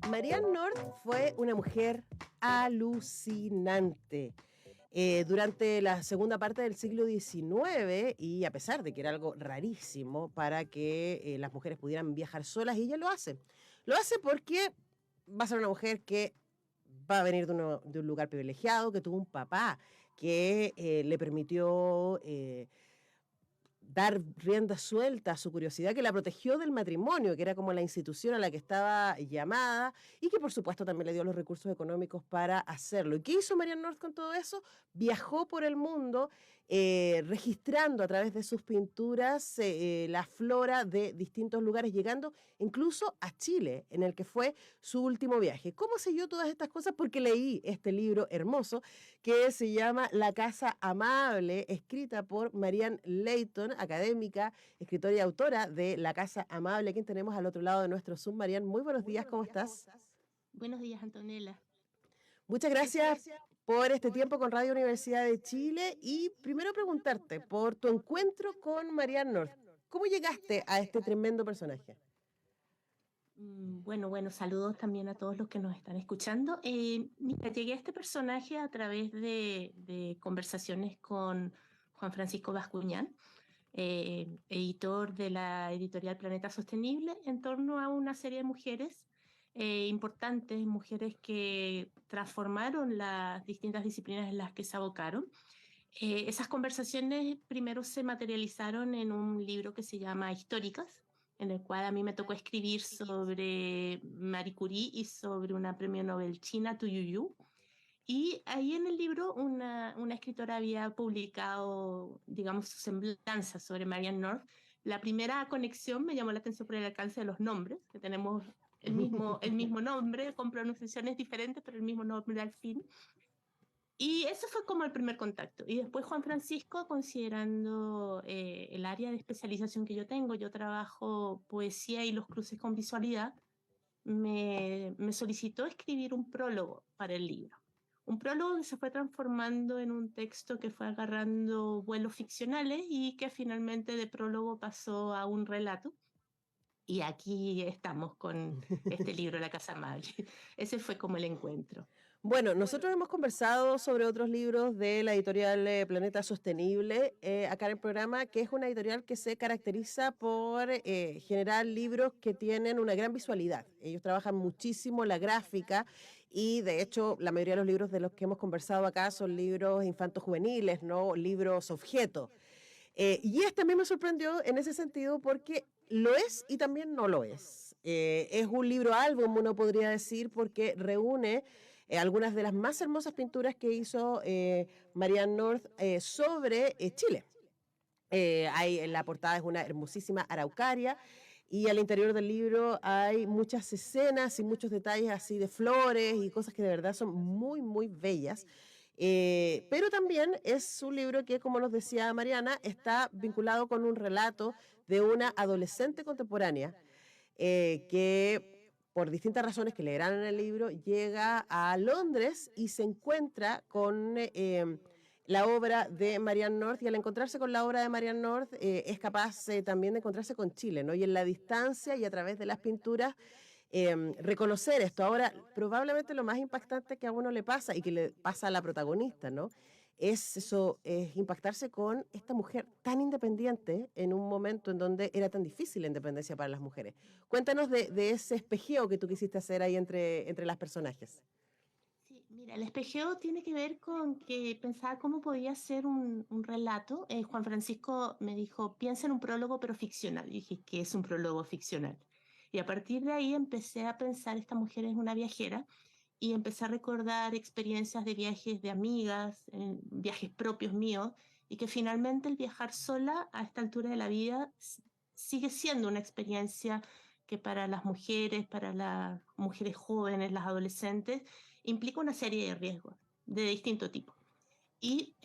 Marianne North fue una mujer alucinante. Durante la segunda parte del siglo XIX, y a pesar de que era algo rarísimo para que las mujeres pudieran viajar solas, ella lo hace. Lo hace porque va a ser una mujer que va a venir de un lugar privilegiado, que tuvo un papá que le permitió dar rienda suelta a su curiosidad, que la protegió del matrimonio, que era como la institución a la que estaba llamada, y que por supuesto también le dio los recursos económicos para hacerlo. ¿Y qué hizo Marianne North con todo eso? Viajó por el mundo registrando a través de sus pinturas la flora de distintos lugares, llegando incluso a Chile, en el que fue su último viaje. ¿Cómo sé yo todas estas cosas? Porque leí este libro hermoso que se llama La Casa Amable, escrita por Marianne Leighton, académica, escritora y autora de La Casa Amable. ¿Quién tenemos al otro lado de nuestro Zoom? Marianne, muy buenos días, ¿cómo estás? Buenos días, Antonella. Muchas gracias por este tiempo con Radio Universidad de Chile y primero preguntarte por tu encuentro con Marianne North. ¿Cómo llegaste a este tremendo personaje? Bueno, saludos también a todos los que nos están escuchando. Mira, llegué a este personaje a través de conversaciones con Juan Francisco Bascuñán, editor de la editorial Planeta Sostenible, en torno a una serie de mujeres importantes, mujeres que transformaron las distintas disciplinas en las que se abocaron. Esas conversaciones primero se materializaron en un libro que se llama Históricas, en el cual a mí me tocó escribir sobre Marie Curie y sobre una premio Nobel china, Tu Youyou. Y ahí en el libro una escritora había publicado, digamos, su semblanza sobre Marianne North. La primera conexión me llamó la atención por el alcance de los nombres, que tenemos el mismo nombre, con pronunciaciones diferentes, pero el mismo nombre al fin. Y eso fue como el primer contacto. Y después Juan Francisco, considerando el área de especialización que yo tengo, yo trabajo poesía y los cruces con visualidad, me solicitó escribir un prólogo para el libro. Un prólogo que se fue transformando en un texto que fue agarrando vuelos ficcionales y que finalmente de prólogo pasó a un relato. Y aquí estamos con este libro, La Casa Amable. Ese fue como el encuentro. Bueno, nosotros hemos conversado sobre otros libros de la editorial Planeta Sostenible acá en el programa, que es una editorial que se caracteriza por generar libros que tienen una gran visualidad. Ellos trabajan muchísimo la gráfica y de hecho la mayoría de los libros de los que hemos conversado acá son libros infantos juveniles, no libros objeto. Y este a mí me sorprendió en ese sentido porque lo es y también no lo es. Es un libro álbum, uno podría decir, porque reúne algunas de las más hermosas pinturas que hizo Marianne North sobre Chile. Hay en la portada es una hermosísima araucaria y al interior del libro hay muchas escenas y muchos detalles así de flores y cosas que de verdad son muy, muy bellas. Pero también es un libro que, como nos decía Mariana, está vinculado con un relato de una adolescente contemporánea que por distintas razones que leerán en el libro, llega a Londres y se encuentra con la obra de Marianne North, y al encontrarse con la obra de Marianne North es capaz también de encontrarse con Chile, ¿no? Y en la distancia y a través de las pinturas reconocer esto. Ahora, probablemente lo más impactante que a uno le pasa y que le pasa a la protagonista, ¿no? Es eso, es impactarse con esta mujer tan independiente en un momento en donde era tan difícil la independencia para las mujeres. Cuéntanos de ese espejeo que tú quisiste hacer ahí entre las personajes. Sí, mira, el espejeo tiene que ver con que pensaba cómo podía ser un relato. Juan Francisco me dijo, piensa en un prólogo pero ficcional. Y dije, ¿qué es un prólogo ficcional? Y a partir de ahí empecé a pensar, esta mujer es una viajera, y empecé a recordar experiencias de viajes de amigas, viajes propios míos, y que finalmente el viajar sola a esta altura de la vida sigue siendo una experiencia que para las mujeres, para las mujeres jóvenes, las adolescentes, implica una serie de riesgos de distinto tipo. Y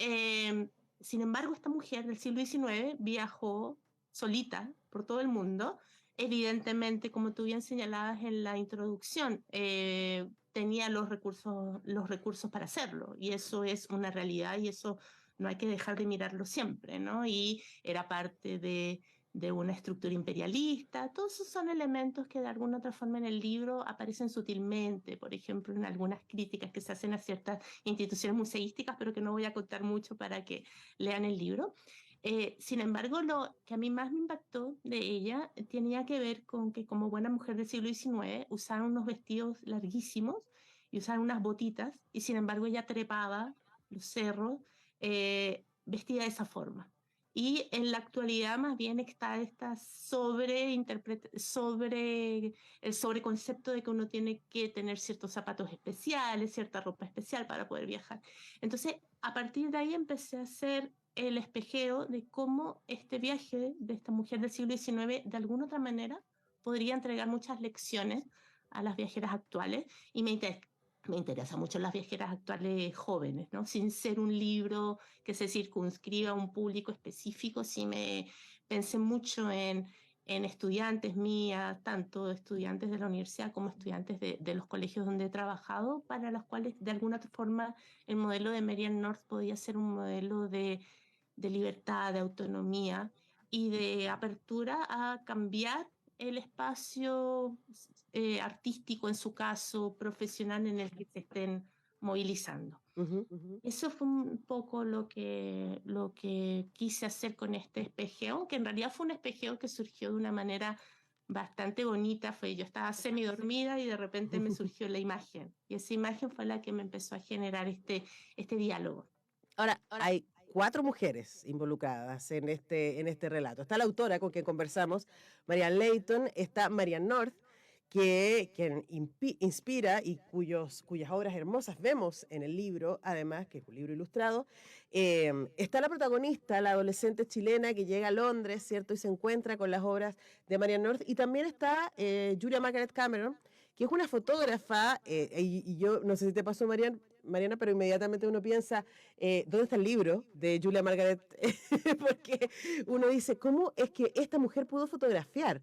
sin embargo, esta mujer del siglo XIX viajó solita por todo el mundo. Evidentemente, como tú bien señalabas en la introducción, tenía los recursos para hacerlo. Y eso es una realidad y eso no hay que dejar de mirarlo siempre, ¿no? Y era parte de una estructura imperialista. Todos esos son elementos que de alguna otra forma en el libro aparecen sutilmente, por ejemplo, en algunas críticas que se hacen a ciertas instituciones museísticas, pero que no voy a contar mucho para que lean el libro. Sin embargo, lo que a mí más me impactó de ella tenía que ver con que como buena mujer del siglo XIX usaba unos vestidos larguísimos y usaba unas botitas, y sin embargo ella trepaba los cerros vestida de esa forma. Y en la actualidad más bien está esta sobre el sobreconcepto de que uno tiene que tener ciertos zapatos especiales, cierta ropa especial para poder viajar. Entonces, a partir de ahí empecé a hacer el espejeo de cómo este viaje de esta mujer del siglo XIX de alguna otra manera podría entregar muchas lecciones a las viajeras actuales y me interesa mucho las viajeras actuales jóvenes, ¿no? Sin ser un libro que se circunscriba a un público específico, sí me pensé mucho en estudiantes mías, tanto estudiantes de la universidad como estudiantes de los colegios donde he trabajado, para los cuales de alguna forma el modelo de Marianne North podía ser un modelo de libertad, de autonomía y de apertura a cambiar el espacio artístico, en su caso, profesional en el que se estén movilizando. Ujú. Eso fue un poco lo que quise hacer con este espejeo, que en realidad fue un espejeo que surgió de una manera bastante bonita. Yo estaba semi dormida y de repente me surgió la imagen. Y esa imagen fue la que me empezó a generar este diálogo. Ahora, hay 4 mujeres involucradas en este relato. Está la autora con quien conversamos, Marianne Leighton, está Marianne North, quien inspira y cuyas obras hermosas vemos en el libro, además, que es un libro ilustrado. Está la protagonista, la adolescente chilena que llega a Londres, ¿cierto? Y se encuentra con las obras de Marianne North. Y también está Julia Margaret Cameron, que es una fotógrafa, y yo no sé si te pasó, Mariana, pero inmediatamente uno piensa, ¿dónde está el libro de Julia Margaret? Porque uno dice, ¿cómo es que esta mujer pudo fotografiar?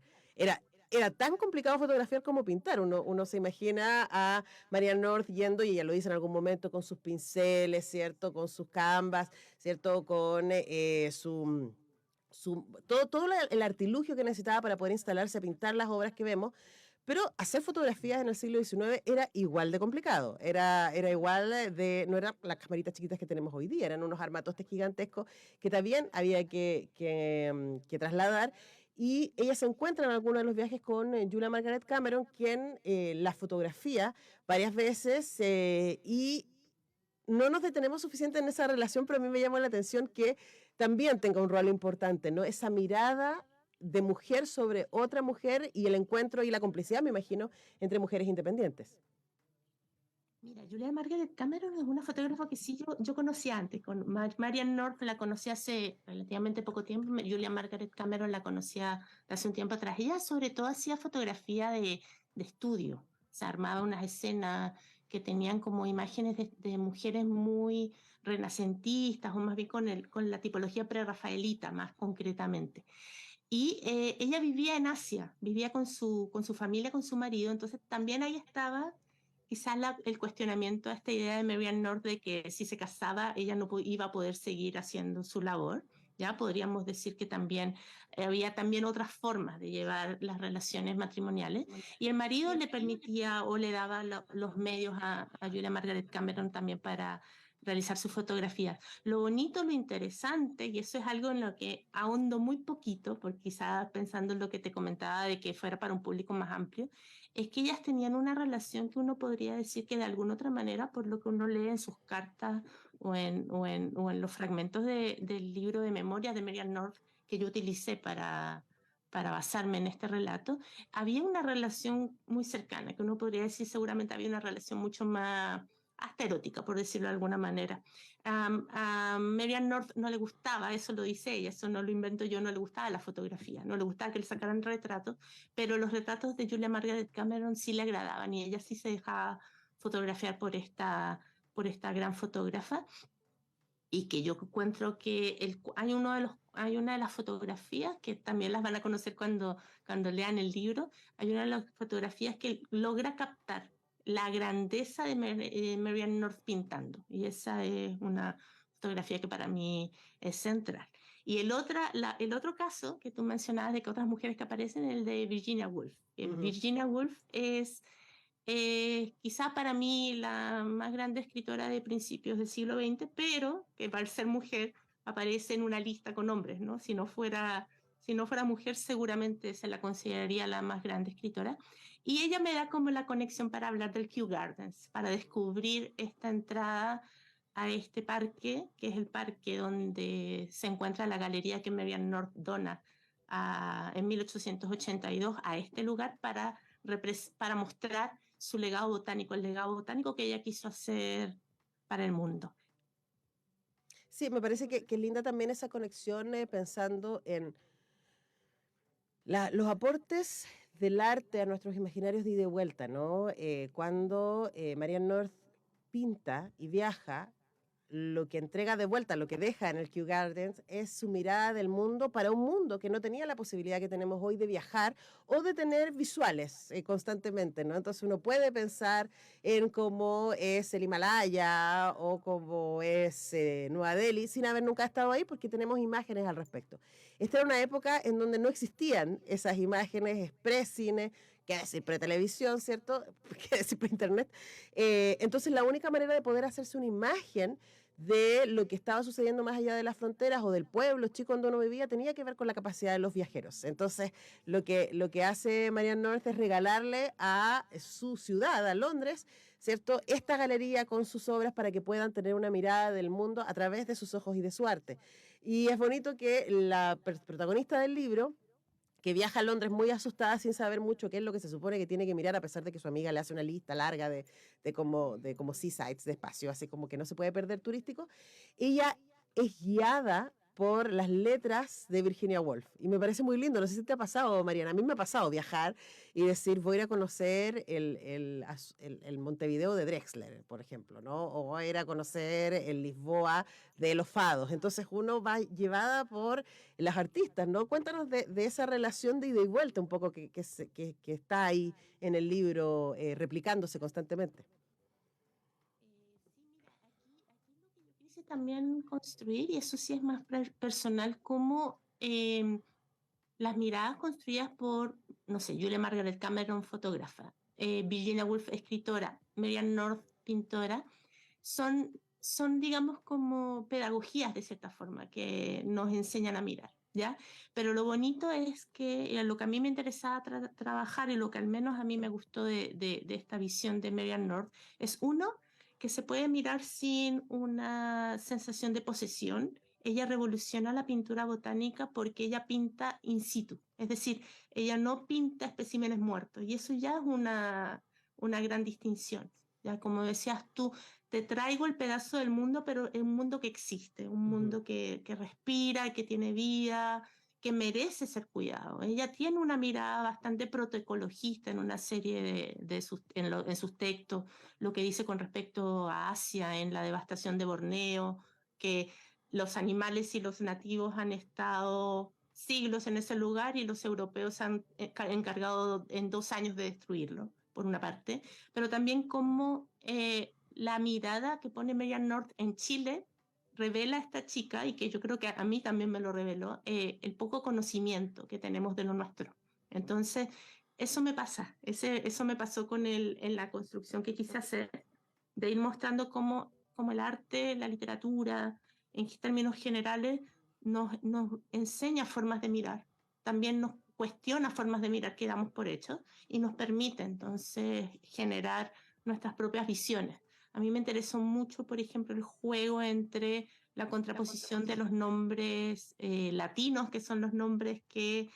Era tan complicado fotografiar como pintar. Uno se imagina a Marianne North yendo, y ella lo dice en algún momento, con sus pinceles, ¿cierto? Con sus canvas, ¿cierto? Con todo el artilugio que necesitaba para poder instalarse a pintar las obras que vemos. Pero hacer fotografías en el siglo XIX era igual de complicado, era igual no eran las camaritas chiquitas que tenemos hoy día, eran unos armatostes gigantescos que también había que trasladar. Y ella se encuentra en alguno de los viajes con Julia Margaret Cameron, quien la fotografía varias veces, y no nos detenemos suficiente en esa relación, pero a mí me llamó la atención que también tenga un rol importante, ¿no? Esa mirada de mujer sobre otra mujer y el encuentro y la complicidad, me imagino, entre mujeres independientes. Mira, Julia Margaret Cameron es una fotógrafa que sí yo conocía antes. Con Marianne North la conocí hace relativamente poco tiempo. Julia Margaret Cameron la conocía hace un tiempo atrás. Ella sobre todo hacía fotografía de estudio. Se armaba unas escenas que tenían como imágenes de mujeres muy renacentistas o más bien con la tipología prerrafaelita más concretamente. Y ella vivía en Asia, vivía con su familia, con su marido, entonces también ahí estaba quizás el cuestionamiento a esta idea de Marianne North de que si se casaba ella no iba a poder seguir haciendo su labor. Ya podríamos decir que también había también otras formas de llevar las relaciones matrimoniales y el marido le permitía o le daba los medios a Julia Margaret Cameron también para realizar sus fotografías. Lo bonito, lo interesante, y eso es algo en lo que ahondo muy poquito, porque quizás pensando en lo que te comentaba de que fuera para un público más amplio, es que ellas tenían una relación que uno podría decir que de alguna otra manera, por lo que uno lee en sus cartas o en los fragmentos del libro de memorias de Marianne North que yo utilicé para basarme en este relato, había una relación muy cercana, que uno podría decir seguramente había una relación mucho más hasta erótica, por decirlo de alguna manera. A Marianne North no le gustaba, eso lo dice ella, eso no lo invento yo, no le gustaba la fotografía, no le gustaba que le sacaran retratos, pero los retratos de Julia Margaret Cameron sí le agradaban y ella sí se dejaba fotografiar por esta gran fotógrafa y que yo encuentro que hay una de las fotografías que también las van a conocer cuando lean el libro, hay una de las fotografías que logra captar la grandeza de Marianne North pintando y esa es una fotografía que para mí es central. Y el otro caso que tú mencionabas de que otras mujeres que aparecen es el de Virginia Woolf. Virginia Woolf es quizá para mí la más grande escritora de principios del siglo XX, pero que al ser mujer aparece en una lista con hombres, ¿no? Si no fuera mujer, seguramente se la consideraría la más grande escritora. Y ella me da como la conexión para hablar del Kew Gardens, para descubrir esta entrada a este parque, que es el parque donde se encuentra la galería que Marianne North dona en 1882 a este lugar para mostrar su legado botánico, el legado botánico que ella quiso hacer para el mundo. Sí, me parece que es linda también esa conexión pensando en los aportes del arte a nuestros imaginarios de ida y vuelta, ¿no? Cuando Marianne North pinta y viaja, lo que entrega de vuelta, lo que deja en el Kew Gardens, es su mirada del mundo para un mundo que no tenía la posibilidad que tenemos hoy de viajar o de tener visuales constantemente, ¿no? Entonces uno puede pensar en cómo es el Himalaya o cómo es Nueva Delhi sin haber nunca estado ahí porque tenemos imágenes al respecto. Esta era una época en donde no existían esas imágenes express-cine, qué decir pre-televisión, ¿cierto? Qué decir pre-internet. Entonces la única manera de poder hacerse una imagen de lo que estaba sucediendo más allá de las fronteras o del pueblo chico donde uno vivía tenía que ver con la capacidad de los viajeros. Entonces, lo que hace Marianne North es regalarle a su ciudad, a Londres, ¿cierto? Esta galería con sus obras para que puedan tener una mirada del mundo a través de sus ojos y de su arte. Y es bonito que la protagonista del libro, que viaja a Londres muy asustada sin saber mucho qué es lo que se supone que tiene que mirar, a pesar de que su amiga le hace una lista larga de como seasites, de espacio, así como que no se puede perder turístico. Ella es guiada por las letras de Virginia Woolf. Y me parece muy lindo. No sé si te ha pasado, Mariana. A mí me ha pasado viajar y decir, voy a ir a conocer el Montevideo de Drexler, por ejemplo, ¿no? O voy a ir a conocer el Lisboa de los Fados. Entonces uno va llevada por las artistas, ¿no? Cuéntanos de esa relación de ida y vuelta un poco que está ahí en el libro replicándose constantemente. Sí, mira, aquí lo que yo quise también construir, y eso sí es más personal, como las miradas construidas por, no sé, Julia Margaret Cameron, fotógrafa, Virginia Woolf, escritora, Marianne North, pintora, son, digamos, como pedagogías de cierta forma que nos enseñan a mirar, ¿ya? Pero lo bonito es que lo que a mí me interesaba trabajar y lo que al menos a mí me gustó de esta visión de Marianne North es uno, que se puede mirar sin una sensación de posesión. Ella revoluciona la pintura botánica porque ella pinta in situ, es decir, ella no pinta especímenes muertos y eso ya es una gran distinción. Ya como decías tú, te traigo el pedazo del mundo, pero es un mundo que existe, un mundo que respira, que tiene vida, que merece ser cuidado. Ella tiene una mirada bastante protoecologista en una serie en sus textos, lo que dice con respecto a Asia, en la devastación de Borneo, que los animales y los nativos han estado siglos en ese lugar y los europeos han encargado en 2 años de destruirlo, por una parte, pero también como la mirada que pone Marianne North en Chile revela a esta chica, y que yo creo que a mí también me lo reveló, el poco conocimiento que tenemos de lo nuestro. Entonces, eso me pasa, eso me pasó en la construcción que quise hacer, de ir mostrando cómo el arte, la literatura, en términos generales, nos enseña formas de mirar, también nos cuestiona formas de mirar que damos por hecho y nos permite entonces generar nuestras propias visiones. A mí me interesó mucho, por ejemplo, el juego entre la contraposición de los nombres latinos, que son los nombres que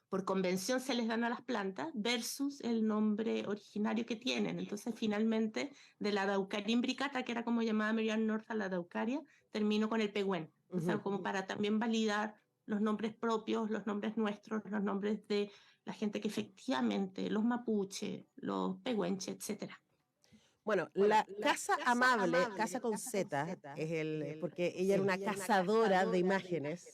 por convención se les dan a las plantas, versus el nombre originario que tienen. Entonces, finalmente, de la Araucaria imbricata, que era como llamaba Marianne North a la Araucaria, termino con el pehuen. O sea, como para también validar los nombres propios, los nombres nuestros, los nombres de la gente que efectivamente, los mapuche, los pehuenche, etcétera. Bueno, la Casa Amable, Casa con Z, porque ella era una cazadora de imágenes,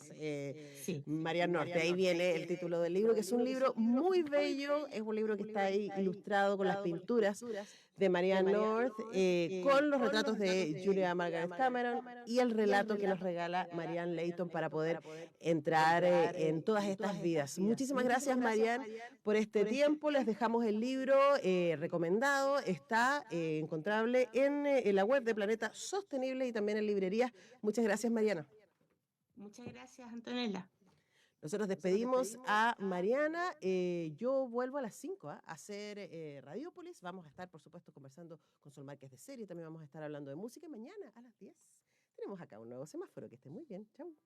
Sí. Marianne North. De ahí viene el título del libro, que es un libro muy bello, es un libro que está ahí ilustrado con las pinturas de Marianne North, con los retratos de Julia Margaret Cameron y el relato que nos regala Marianne Leighton para poder entrar en todas estas vidas. Muchísimas gracias, Marianne, por este tiempo. Les dejamos el libro recomendado. Está encontrable en la web de Planeta Sostenible y también en librerías. Muchas gracias, Mariana. Muchas gracias, Antonella. Nosotros despedimos a Mariana. Yo vuelvo a las 5 a hacer Radiópolis. Vamos a estar, por supuesto, conversando con Sol Márquez de serie. También vamos a estar hablando de música. Y mañana a las 10 tenemos acá un nuevo semáforo. Que esté muy bien. Chau.